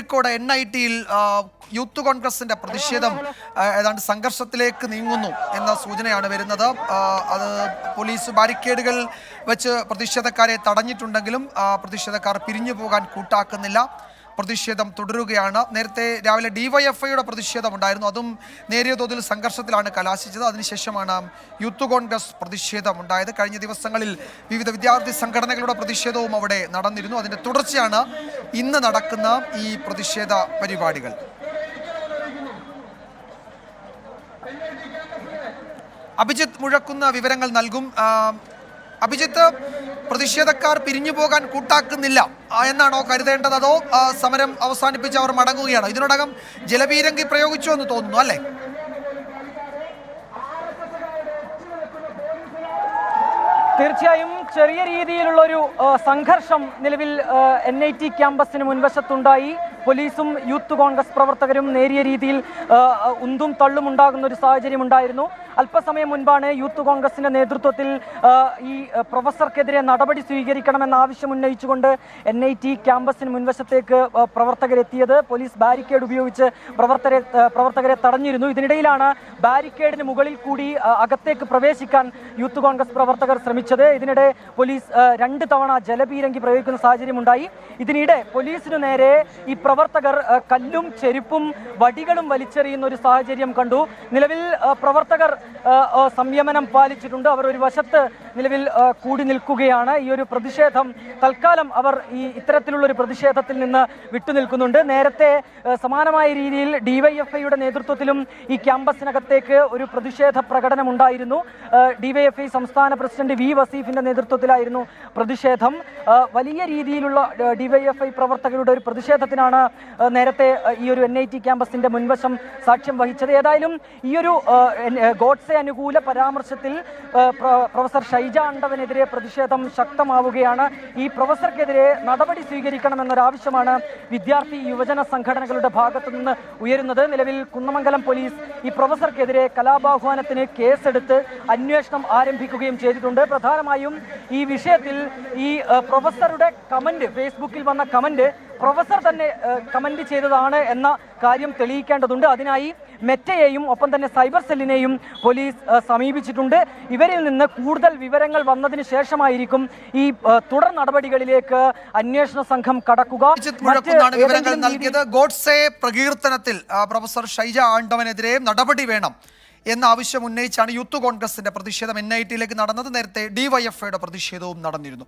Kozhikode NIT-യിൽ youth കോൺഗ്രസിന്റെ പ്രതിഷേധം ഏതാണ്ട് സംഘർഷത്തിലേക്ക് നീങ്ങുന്നു എന്ന സൂചനയാണ് വരുന്നത്. അത് പോലീസ് ബാരിക്കേഡുകൾ വെച്ച് പ്രതിഷേധക്കാരെ തടഞ്ഞിട്ടുണ്ടെങ്കിലും പ്രതിഷേധക്കാർ പിരിഞ്ഞു പോകാൻ കൂട്ടാക്കുന്നില്ല. പ്രതിഷേധം തുടരുകയാണ്. നേരത്തെ രാവിലെ DYFIയുടെ പ്രതിഷേധം ഉണ്ടായിരുന്നു. അതും നേരിയ തോതിൽ സംഘർഷത്തിലാണ് കലാശിച്ചത്. അതിനുശേഷമാണ് യൂത്ത് കോൺഗ്രസ് പ്രതിഷേധം ഉണ്ടായത്. കഴിഞ്ഞ ദിവസങ്ങളിൽ വിവിധ വിദ്യാർത്ഥി സംഘടനകളുടെ പ്രതിഷേധവും അവിടെ നടന്നിരുന്നു. അതിൻ്റെ തുടർച്ചയാണ് ഇന്ന് നടക്കുന്ന ഈ പ്രതിഷേധ പരിപാടികൾ. അഭിജിത്ത് മുഴക്കുന്ന വിവരങ്ങൾ നൽകും. അഭിജിത്ത്, പ്രതിഷേധക്കാർ പിരിഞ്ഞു പോകാൻ കൂട്ടാക്കുന്നില്ല എന്നാണോ കരുതേണ്ടത്, അതോ സമരം അവസാനിപ്പിച്ച് അവർ മടങ്ങുകയാണോ? ഇതിനോടകം ജലപീരങ്കി പ്രയോഗിച്ചു എന്ന് തോന്നുന്നു, അല്ലേ? തീർച്ചയായും ചെറിയ രീതിയിലുള്ളൊരു സംഘർഷം നിലവിൽ NIT ക്യാമ്പസിന് മുൻവശത്തുണ്ടായി. പോലീസും യൂത്ത് കോൺഗ്രസ് പ്രവർത്തകരും നേരിയ രീതിയിൽ ഉന്തും തള്ളും ഉണ്ടാകുന്ന ഒരു സാഹചര്യം ഉണ്ടായിരുന്നു. അല്പസമയം മുൻപാണ് യൂത്ത് കോൺഗ്രസിന്റെ നേതൃത്വത്തിൽ ഈ പ്രൊഫസർക്കെതിരെ നടപടി സ്വീകരിക്കണമെന്ന ആവശ്യം ഉന്നയിച്ചുകൊണ്ട് NIT ക്യാമ്പസിന് മുൻവശത്തേക്ക് പ്രവർത്തകരെത്തിയത്. പോലീസ് ബാരിക്കേഡ് ഉപയോഗിച്ച് പ്രവർത്തകരെ തടഞ്ഞിരുന്നു. ഇതിനിടയിലാണ് ബാരിക്കേഡിന് മുകളിൽ കൂടി അകത്തേക്ക് പ്രവേശിക്കാൻ യൂത്ത് കോൺഗ്രസ് പ്രവർത്തകർ ശ്രമിച്ചത്. ഇതിനിടെ പോലീസ് 2 തവണ ജലപീരങ്കി പ്രയോഗിക്കുന്ന സാഹചര്യം ഉണ്ടായി. ഇതിനിടെ പോലീസിനു നേരെ ഈ പ്രവർത്തകർ കല്ലും ചെരുപ്പും വടികളും വലിച്ചെറിയുന്ന ഒരു സാഹചര്യം കണ്ടു. നിലവിൽ പ്രവർത്തകർ സംയമനം പാലിച്ചിട്ടുണ്ട്. അവർ ഒരു വശത്ത് നിലവിൽ കൂടി നിൽക്കുകയാണ്. ഈ ഒരു പ്രതിഷേധം തൽക്കാലം അവർ ഇത്തരത്തിലുള്ളൊരു പ്രതിഷേധത്തിൽ നിന്ന് വിട്ടുനിൽക്കുന്നുണ്ട്. നേരത്തെ സമാനമായ രീതിയിൽ DYFIയുടെ നേതൃത്വത്തിലും ഈ ക്യാമ്പസിനകത്തേക്ക് ഒരു പ്രതിഷേധ പ്രകടനം ഉണ്ടായിരുന്നു. DYFI സംസ്ഥാന പ്രസിഡന്റ് V വസീഫിന്റെ നേതൃത്വത്തിലായിരുന്നു പ്രതിഷേധം. വലിയ രീതിയിലുള്ള DYFI പ്രവർത്തകരുടെ ഒരു പ്രതിഷേധത്തിനാണ് നേരത്തെ ഈ ഒരു NIT ക്യാമ്പസിന്റെ മുൻവശം സാക്ഷ്യം വഹിച്ചത്. ഏതായാലും ഈ ഒരു ഗോഡ്സെ അനുകൂല പരാമർശത്തിൽ പ്രൊഫസർ ഷൈജ അണ്ടവനെതിരെ പ്രതിഷേധം ശക്തമാവുകയാണ്. ഈ പ്രൊഫസർക്കെതിരെ നടപടി സ്വീകരിക്കണമെന്നൊരാവശ്യമാണ് വിദ്യാർത്ഥി യുവജന സംഘടനകളുടെ ഭാഗത്തു നിന്ന് ഉയരുന്നത്. നിലവിൽ കുന്നമംഗലം പോലീസ് ഈ പ്രൊഫസർക്കെതിരെ കലാപാഹ്വാനത്തിന് കേസെടുത്ത് അന്വേഷണം ആരംഭിക്കുകയും ചെയ്തിട്ടുണ്ട്. പ്രധാനമായും ഈ വിഷയത്തിൽ ഈ പ്രൊഫസറുടെ കമന്റ്, ഫേസ്ബുക്കിൽ വന്ന കമന്റ് പ്രൊഫസർ തന്നെ കമന്റ് ചെയ്തതാണ് എന്ന കാര്യം തെളിയിക്കേണ്ടതുണ്ട്. അതിനായി മെറ്റയെയും ഒപ്പം തന്നെ സൈബർ സെല്ലിനെയും പോലീസ് സമീപിച്ചിട്ടുണ്ട്. ഇവരിൽ നിന്ന് കൂടുതൽ വിവരങ്ങൾ വന്നതിന് ശേഷമായിരിക്കും ഈ തുടർ നടപടികളിലേക്ക് അന്വേഷണ സംഘം കടക്കുക. വിവരങ്ങൾ നൽകിയത്. ഗോഡ്സെ പ്രകീർത്തനത്തിൽ പ്രൊഫസർ ഷൈജ ആണ്ടവനെതിരെ നടപടി വേണം എന്ന ആവശ്യം ഉന്നയിച്ചാണ് യൂത്ത് കോൺഗ്രസിന്റെ പ്രതിഷേധം NIT-യിലേക്ക് നടന്നത്. നേരത്തെ DYFIയുടെ പ്രതിഷേധവും നടന്നിരുന്നു.